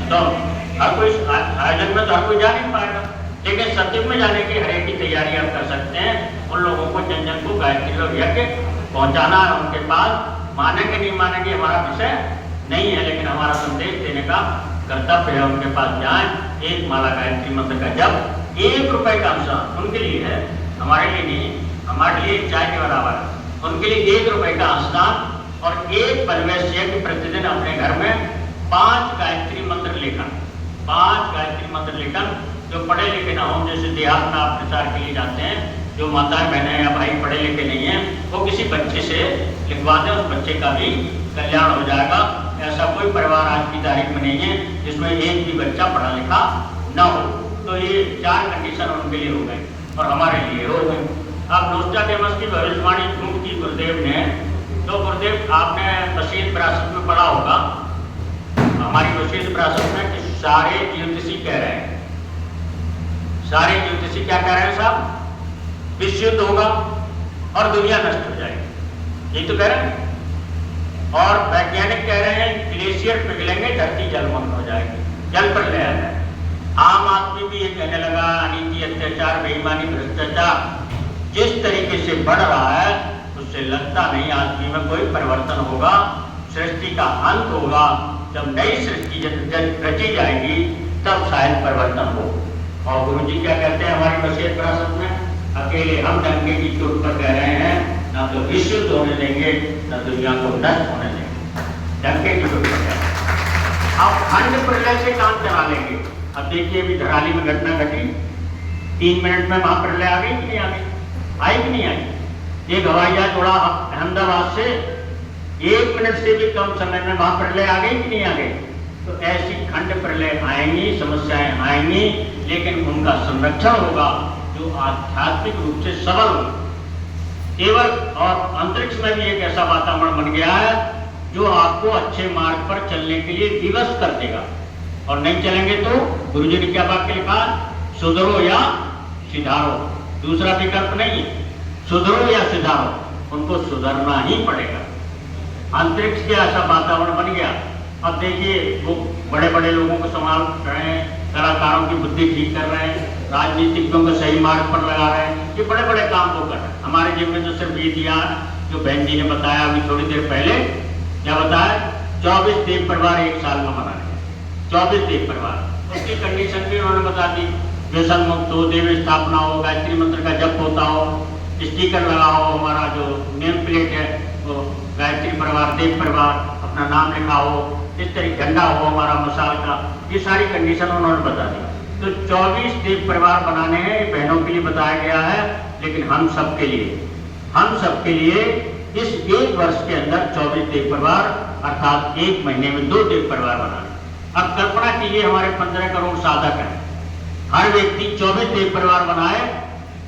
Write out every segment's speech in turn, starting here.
तो हर कोई आयोजन में तो हर कोई जा नहीं पाएगा, लेकिन सचिव में जाने की हर एक की तैयारी आप कर सकते हैं। उन लोगों को जन जन को गायत्री और यज्ञ पहुंचाना है उनके पास। मानेंगे नहीं मानेंगे हमारा विषय नहीं है, लेकिन हमारा संदेश देने का कर्तव्य है। उनके पास जाए, एक माला गायत्री मंत्र का जब 1 रुपए का अनुसार उनके लिए है, हमारे लिए नहीं, हमारे लिए चाय के बराबर है। उनके लिए 1 रुपए का अनुदान और एक परिवेश यज्ञ प्रतिदिन अपने घर में 5 गायत्री मंत्र लेखन, 5 गायत्री मंत्र लेखन। जो पढ़े लिखे ना हों, जैसे देहात में आप प्रचार के लिए जाते हैं, जो माताएं बहनें या भाई पढ़े लिखे नहीं हैं, वो किसी बच्चे से लिखवा दें, उस बच्चे का भी कल्याण हो जाएगा। ऐसा कोई परिवार आज की तारीख में नहीं है जिसमें एक भी बच्चा पढ़ा लिखा ना हो। तो ये 4 कंडीशन उनके लिए हो गई और हमारे लिए हो गई। अब नोस्ट्राडेमस की भविष्यवाणी झूठ की गुरुदेव ने, तो गुरुदेव आपने वसीयत विरासत में पढ़ा होगा, हमारी वसीयत विरासत में कि सारे ज्योतिषी कह रहे हैं, सारे ज्योतिषी क्या कह रहे हैं साहब, विश्व युद्ध होगा और दुनिया नष्ट हो जाएगी, यही तो कह रहे हैं। और वैज्ञानिक कह रहे हैं ग्लेशियर पिघलेंगे, धरती जलमग्न हो जाएगी, जल पर ले आ जाए। आम आदमी भी ये कहने लगा अनीति, अत्याचार, बेईमानी, भ्रष्टाचार जिस तरीके से बढ़ रहा है, उससे लगता नहीं आदमी में कोई परिवर्तन होगा। सृष्टि का अंत होगा, जब नई सृष्टि जब रची जाएगी तब शायद परिवर्तन हो। और गुरु जी क्या कहते हैं हमारी वसीयत विरासत में, अकेले हम डंके की चोट पर कह रहे हैं, ना तो विश्व युद्ध होने देंगे, ना दुनिया को नष्ट होने देंगे, डंके की चोट पर। अब खंड प्रलय से काम चला लेंगे। अब देखिए अभी धराली में घटना घटी, 3 मिनट में महाप्रलय आ गई कि नहीं आ गई, आई कि नहीं आई। एक हवाई जहाज उड़ा अहमदाबाद से, 1 मिनट से भी कम समय में महाप्रलय आ गई कि नहीं आ गई। तो ऐसी खंड प्रलय आएंगी, समस्याएं आएंगी, लेकिन उनका संरक्षण होगा जो आध्यात्मिक रूप से सबल हो। केवल और अंतरिक्ष में भी एक ऐसा वातावरण बन गया है जो आपको अच्छे मार्ग पर चलने के लिए विवश कर देगा। और नहीं चलेंगे तो गुरुजी ने क्या वाक्य लिखा, सुधरो या सिधारो, दूसरा विकल्प नहीं है। सुधरो या सिधारो, उनको सुधरना ही पड़ेगा। अंतरिक्ष के ऐसा वातावरण बन गया। अब देखिए वो बड़े बड़े लोगों को संभाल रहे हैं, कलाकारों की बुद्धि ठीक कर रहे हैं, राजनीतिज्ञों को सही मार्ग पर लगा रहे हैं, ये बड़े बड़े काम वो कर रहे हैं। हमारे जिम में तो सिर्फ ये दिया जो बहन जी ने बताया अभी थोड़ी देर पहले, क्या बताया, 24 देव परिवार 1 साल में मना रहे, 24 देव परिवार। उसकी कंडीशन भी उन्होंने बता दी, व्यसन मुक्त हो, देव स्थापना हो, गायत्री मंत्र का जप होता हो, स्टिकर लगा हो, हमारा जो नेम प्लेट है वो गायत्री परिवार, देव परिवार, अपना नाम लिखा हो, इस तरह झंडा हो हमारा मसाल का, ये सारी कंडीशन उन्होंने बता दी। तो 24 देव परिवार बनाने हैं, बहनों के लिए बताया गया है, लेकिन हम सबके लिए इस 1 वर्ष के अंदर 24 देव परिवार अर्थात 1 महीने में 2 देव परिवार बनाने। अब कल्पना कीजिए हमारे 15 करोड़ साधक हैं, हर व्यक्ति 24 देव परिवार बनाए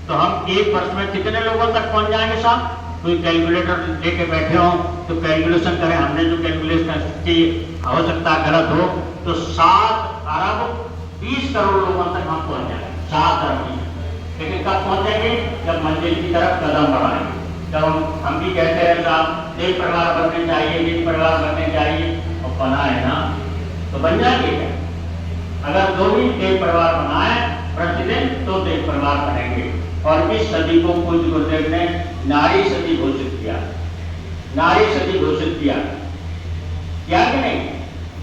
तो हम 1 वर्ष में कितने लोगों तक पहुंच जाएंगे साहब। कोई कैलकुलेटर लेके बैठे हो तो कैलकुलेशन करें, हमने जो कैलकुलेशन की हो सकता है गलत हो, तो 7 अरब 20 करोड़ लोगों तक हम पहुंच जाएंगे, 7 अरब। लेकिन कब पहुंचेंगे, जब मंजिल की तरफ कदम बढ़ाएंगे। जब हम भी कहते हैं साहब देव परिवार बनने चाहिए, देव परिवार बनने चाहिए, और बना है ना तो बन जाएंगे क्या। अगर 2 ही देव परिवार बनाए प्रतिदिन तो देव परिवार बनेंगे। और इस सदी को पूज्य गुरुदेव ने नारी सदी घोषित किया, नारी सदी घोषित किया कि नहीं,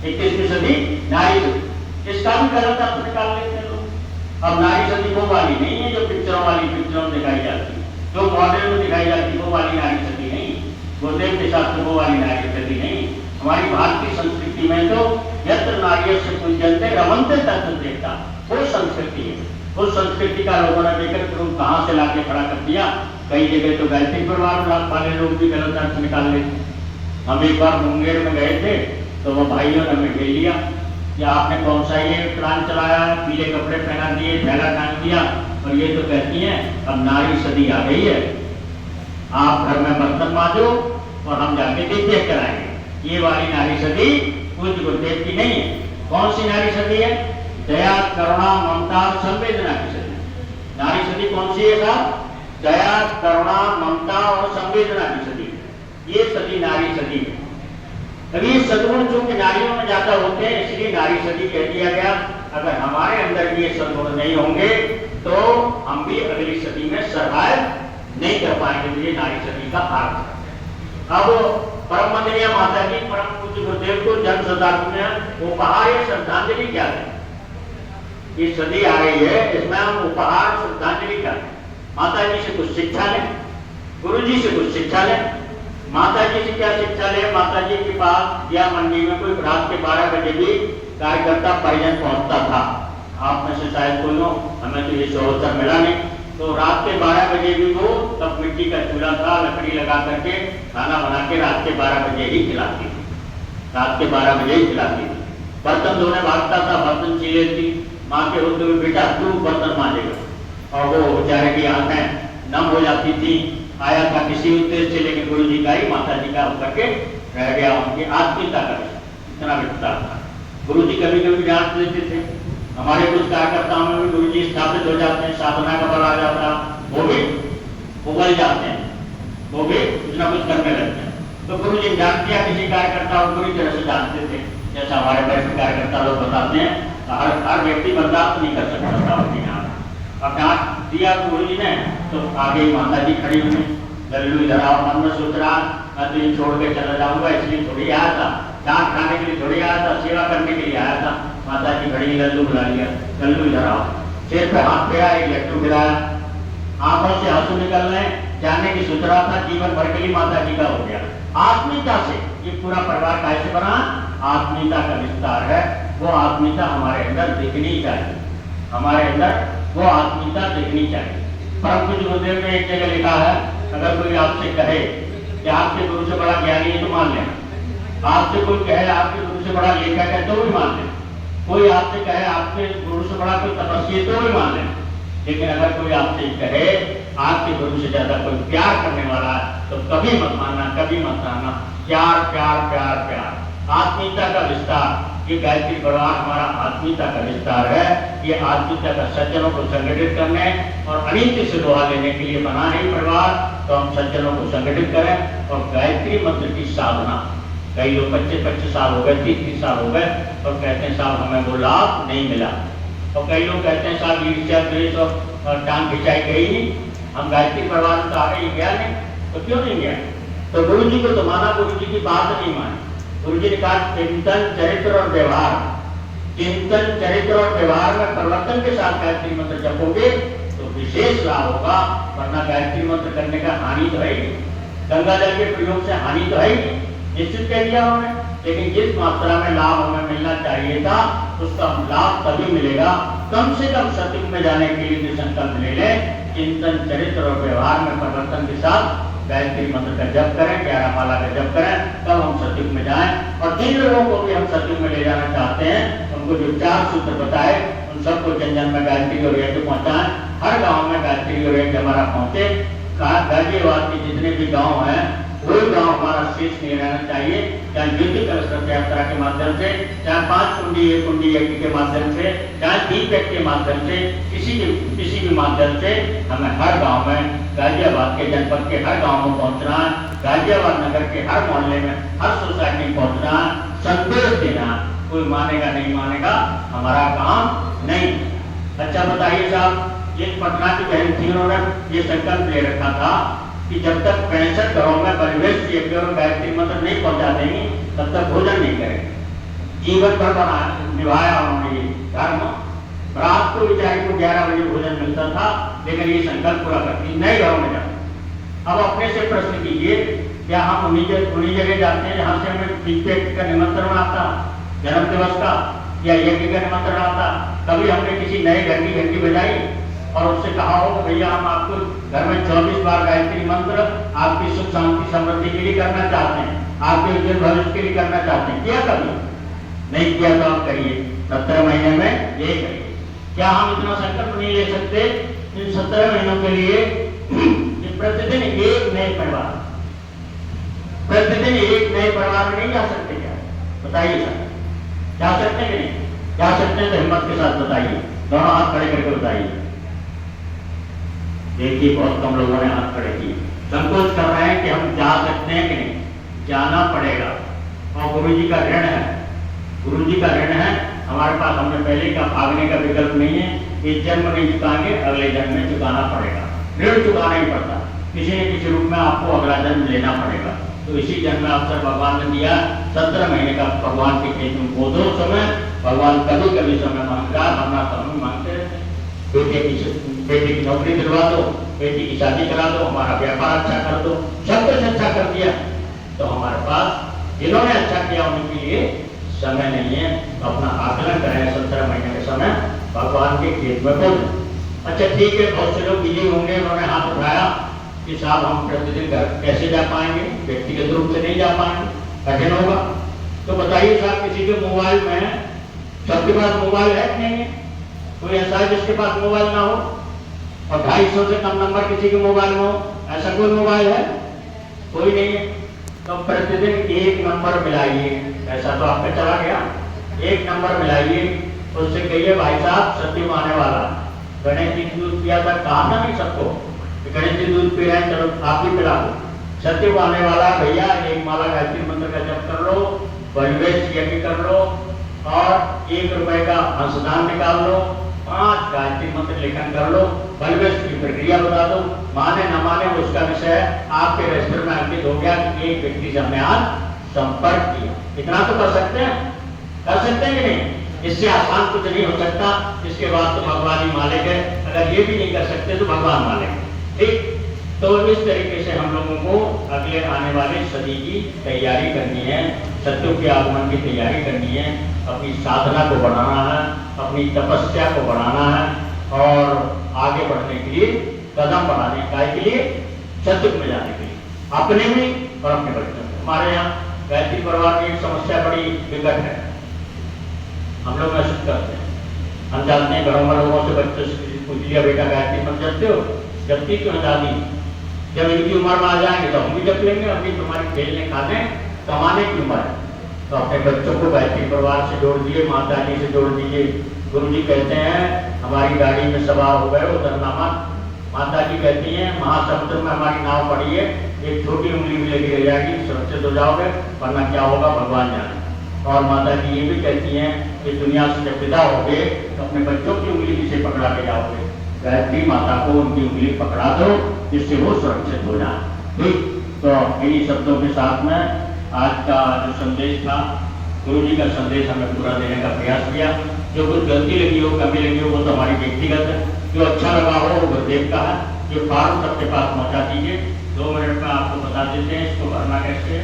21वीं सदी नारी सदी। इसका भी गलत अर्थ निकाल लेते हैं लोग। अब नारी सदी वो वाली नहीं है जो पिक्चरों में दिखाई जाती है, जो मॉडल में दिखाई जाती है वो वाली नारी सदी नहीं, गुरुदेव के साथ वो वाली नारी सदी नहीं। हमारी भारतीय संस्कृति में तो यत्र नारियों से पूजनते रमनते तत्व देता, वो संस्कृति है। उस संस्कृति का लोगों ने लेकर तुम कहां से लाके खड़ा कर दिया। कई जगह तो गायत्री परिवार वाले लोग भी गलत अर्थ निकाल लेते। हम एक बार मुंगेर में गए थे तो वो भाइयों ने हमें घेर लिया कि आपने कौन सा ये प्लान चलाया, पीले कपड़े पहना दिए, थैला टांग दिया, और ये तो कहती हैं अब नारी सदी आ गई है, आप घर में बर्तन मांजो और हम जाके देखिए कराएंगे। ये वाली नारी सदी पूज्य गुरुदेव की नहीं है। कौन सी नारी सदी है, दया करुणा ममता संवेदना की सदी। नारी सदी कौन सी है साहब, दया करुणा ममता और संवेदना की सदी, ये सदी नारी सदी है। अभी ये सद्गुण चूंकि नारियों में ज्यादा होते हैं, इसलिए नारी सती कह दिया गया। अगर हमारे अंदर भी ये सद्गुण नहीं होंगे तो हम भी अगली सदी में सर्वाइव नहीं कर पाएंगे। तो ये नारी सती का अर्थ है। अब परम वंदनीय माता जी परम पूज्य गुरुदेव को जन्म शताब्दी में उपहार या श्रद्धांजलि क्या है? ये सदी आ रही है, इसमें हम उपहार श्रद्धांजलि क्या है? माता जी से कुछ शिक्षा लें, गुरु जी से कुछ शिक्षा लें। माता जी से क्या शिक्षा लें? माता जी के पास या मंडी में कोई रात के 12 बजे भी कार्यकर्ता परिजन पहुंचता था। आप में से शायद कोई हो, हमें तो ये अवसर मिला नहीं। तो रात के 12 बजे भी वो तब मिट्टी का चूल्हा था, लकड़ी लगा करके खाना बना के रात के 12 बजे ही खिलाती थी। रात के 12 बजे ही खिलाती थी। बर्तन धोने भागता था, बर्तन ची लेती, माँ के होते हुए बेटा तू बर्तन मांजेगा। और वो बेचारे की आंखें नम हो जाती थी। आया था किसी उद्देश्य से, लेकिन गुरु जी का ही माता जी का होकर के रह गया। उनकी आत्मीयता का इतना विस्तार था। गुरु जी कभी कभी डांट देते थे। हमारे कुछ कार्यकर्ताओं में भी गुरु जी स्थापित हो जाते हैं, साधना का बल आ जाता, वो भी उबल जाते हैं, वो भी कुछ ना कुछ करने लगते हैं। तो गुरु जी डांट दिया किसी कार्यकर्ता को, पूरी तरह से जानते थे। जैसा हमारे वरिष्ठ कार्यकर्ता लोग बताते हैं, हर व्यक्ति बर्दाश्त नहीं कर सकता था अपनी यहाँ। अब डांट दिया गुरु जी ने तो आगे माता जी खड़ी हुई। लल्लू इधर आओ, मन में सोच रहा मैं तो ये छोड़ के चला जाऊंगा, इसलिए थोड़ी आया था, डांट खाने के लिए थोड़ी आया था, सेवा करने के लिए आया था। माता जी खड़ी, लल्लू बुला लिया, लल्लू इधर आओ। सिर पे हाथ फेरा, एक लड्डू गिराया, आंखों से आंसू निकल रहे, जाने की सोच रहा था, जीवन भर के लिए माता जी का हो गया। आत्मीयता से ये पूरा परिवार कैसे बना? आत्मीयता का विस्तार है। वो आत्मीयता हमारे अंदर दिखनी चाहिए, हमारे अंदर वो आत्मीयता दिखनी चाहिए। परम पूज्य गुरुदेव ने एक जगह लिखा है, अगर कोई आपसे कहे कि आपके गुरु से बड़ा ज्ञानी है तो मान लेना। आपसे कोई कहे आपके गुरु से बड़ा लेखक है तो भी मान लेना। कोई आपसे कहे आपके गुरु से बड़ा कोई तपस्वी है तो भी मान लेना। लेकिन अगर कोई आपसे कहे आपके गुरु से ज्यादा कोई प्यार करने वाला है तो कभी मत मानना, कभी मत मानना। प्यार प्यार प्यार प्यार, आत्मीयता का विस्तार। ये गायत्री परिवार हमारा आत्मीयता का विस्तार है। ये आत्मीयता का सज्जनों को संगठित करने और अनित्य से दोहा लेने के लिए बना है परिवार। तो हम सज्जनों को संगठित करें और गायत्री मंत्र की साधना। कई लोग 25-25 साल हो गए, 30-30 साल हो गए और कहते हैं साहब हमें वो लाभ नहीं मिला। और कई लोग कहते हैं साहब ईर्ष्या द्वेष और टांग खिंचाई गई नहीं, हम गायत्री परिवार में तो आगे गया नहीं, तो क्यों नहीं गया? तो गुरु जी को तो माना, गुरु जी की बात नहीं मानी। गुरु जी ने कहा चिंतन चरित्र और व्यवहार, चिंतन चरित्र और व्यवहार में परिवर्तन के साथ गायत्री मंत्र जपोगे तो विशेष लाभ होगा, वरना गायत्री मंत्र करने का हानि तो है ही। गंगा जल के प्रयोग से हानि तो है ही, निश्चित कह दिया उन्होंने। लेकिन जिस मात्रा में लाभ हमें मिलना चाहिए था उसका लाभ तभी मिलेगा, कम से कम सत्युग में जाने के लिए संकल्प ले लें। चिंतन चरित्र और व्यवहार में परिवर्तन के साथ गायत्री मंत्र का जप करें, 11 माला का जप करें, तब हम सत्युग में जाएं। और जिन लोगों को भी हम सत्युग में ले जाना चाहते हैं उनको जो 4 सूत्र बताए उन सबको जन जन में गायत्री और यज्ञ पहुंचाएं। हर गांव में गायत्री और यज्ञ हमारा पहुंचे। गाजियाबाद के जितने भी गांव हैं कोई गांव हमारा शेष नहीं रहना चाहिए, चाहे युद्ध कलश रथ यात्रा के माध्यम से, चाहे 5 कुंडी 1 कुंडी यज्ञ के माध्यम से, चाहे दीपक के माध्यम से, किसी भी माध्यम से हमें हर गांव में, गाजियाबाद के जनपद के हर गांव में पहुंचना है, गाजियाबाद नगर के हर मोहल्ले में, हर सोसाइटी में पहुंचना है, संदेश देना। कोई मानेगा नहीं मानेगा हमारा काम नहीं। अच्छा बताइए साहब, एक पटना की बहन थी, उन्होंने ये संकल्प ले रखा था कि जब तक 65 घरों में परिवेश यज्ञ और गायत्री मंत्र नहीं पहुंचा देंगे तब तक भोजन नहीं करेंगे। जीवन भर बना निभाया उन्होंने ये धर्म। रात को बेचारी को 11 बजे भोजन मिलता था, लेकिन ये संकल्प पूरा करती नए घरों में जाते। अब अपने से प्रश्न कीजिए, क्या हम उन्हीं जगह जाते हैं जहाँ से हमें फीडबैक का निमंत्रण आता, जन्म दिवस का या यज्ञ का निमंत्रण आता? कभी हमने किसी नए घर की घंटी बजाई और उससे कहा हो कि भैया हम आपको घर में 24 बार गायत्री मंत्र आपकी सुख शांति समृद्धि के लिए करना चाहते हैं, आपके उज्जवल भविष्य के लिए करना चाहते हैं? किया कभी? नहीं किया तो आप करिए, 17 महीने में ये करिए। क्या हम इतना संकल्प नहीं ले सकते इन 17 महीनों के लिए कि प्रतिदिन एक नए परिवार, प्रतिदिन एक नए परिवार में नहीं जा सकते? क्या बताइए सर, जा सकते हैं कि नहीं जा सकते हैं? तो हिम्मत के साथ बताइए, दोनों हाथ खड़े करके बताइए। देखिए बहुत कम लोगों ने हाथ खड़े किए, संकोच कर रहे हैं कि हम जा सकते हैं कि नहीं। जाना पड़ेगा, और गुरु जी का ऋण है, गुरु जी का ऋण है हमारे पास। हमने पहले का भागने का विकल्प नहीं है, इस जन्म नहीं चुकाएंगे अगले जन्म में चुकाना पड़ेगा, ऋण चुकाना ही पड़ता, किसी न किसी रूप में आपको अगला जन्म लेना पड़ेगा। तो इसी जन्म में अवसर भगवान ने दिया, 17 महीने का भगवान के खेत में बो दो समय, भगवान कभी कभी समय मांगता है, वरना समय मांगते रहते। बेटे की नौकरी दिलवा दो, बेटी की शादी करा दो, हमारा व्यापार अच्छा कर दो, सब कुछ अच्छा कर दिया, तो हमारे पास जिन्होंने अच्छा किया उनके लिए समय नहीं है। अपना आकलन करें, 17 महीने के समय भगवान के खेत में बो दो। अच्छा ठीक है, बहुत से लोग बिजी होंगे, उन्होंने हाथ उठाया कि साहब हम प्रतिदिन घर कैसे जा पाएंगे, व्यक्तिगत रूप से नहीं जा पाएंगे, कठिन होगा। तो बताइए साहब, किसी के मोबाइल में, सबके पास मोबाइल है कि नहीं है? कोई ऐसा है जिसके पास मोबाइल ना हो? और 250 से कम नंबर किसी के मोबाइल में हो? ऐसा कोई मोबाइल है? कोई नहीं है। तो प्रतिदिन एक नंबर मिलाइए, ऐसा तो आपका चला गया, एक नंबर मिलाइए, उससे कहिए भाई साहब सत्यम आने वाला, गणेश जी दूध पिया था, कहा था नहीं सबको, गणेश जी दूध पी रहे हैं, चलो आप भी पिला दो, सत्यम आने वाला भैया, एक माला गायत्री मंत्र का जप कर लो, परिवेश यज्ञ कर लो, और 1 रुपए का अंशदान निकाल लो, 5 गायत्री मंत्र लेखन कर लो, परिवेश की प्रक्रिया बता दो, माने न माने उसका विषय आपके रजिस्टर में अंकित हो गया कि एक व्यक्ति से हमने आज संपर्क किया। इतना तो कर सकते हैं, कर सकते हैं कि नहीं? इससे आसान कुछ नहीं हो सकता। इसके बाद तो भगवान ही मालिक है, अगर ये भी नहीं कर सकते तो भगवान मालिक है। ठीक, तो इस तरीके से हम लोगों को अगले आने वाले सदी की तैयारी करनी है, सत्यों के आगमन की तैयारी करनी है, अपनी साधना को बढ़ाना है, अपनी तपस्या को बढ़ाना है, और आगे बढ़ने के लिए, कदम बढ़ाने के लिए, सत्य में जाने के लिए, अपने में और अपने बच्चों में। हमारे यहाँ गायत्री परिवार की एक समस्या बड़ी विकट है, हम लोग महसूस करते हैं, हम जानते हैं, घरों में लोगों से बच्चों से पूछ लिया, बेटा गायत्री मंत्र जपते हो? जपती क्यों दादी? जब इनकी उम्र में आ जाएंगे तो हम भी जप लेंगे, अभी तुम्हारी खेलने खाने कमाने की उम्र है। तो अपने बच्चों को गायत्री परिवार से जोड़ दिए, माता जी से जोड़ दीजिए। गुरु जी कहते हैं हमारी गाड़ी में सवार हो गए, उतरना मत। माता जी कहती हैं महासमुद्र में हमारी नाव पड़ी है, एक छोटी उंगली भी लेके रह जाएगी, सुरक्षित हो जाओगे, वरना क्या होगा भगवान जाने। और माता जी ये भी कहती हैं कि दुनिया से जब विदा होगे तो अपने बच्चों की उंगली से पकड़ा के जाओगे, गायत्री माता को उनकी उंगली पकड़ा दो जिससे वो सुरक्षित हो जाए। ठीक, तो इन्हीं शब्दों के साथ में आज का जो संदेश था, गुरु जी का संदेश हमें पूरा देने का प्रयास किया। जो कुछ गलती लगी हो, कमी लगी हो, वो तो हमारी व्यक्तिगत है, जो अच्छा लगा हो वो गुरुदेव का है। जो फॉर्म सबके पास पहुंचा दीजिए, 2 मिनट में आपको बता देते हैं इसको भरना कैसे है।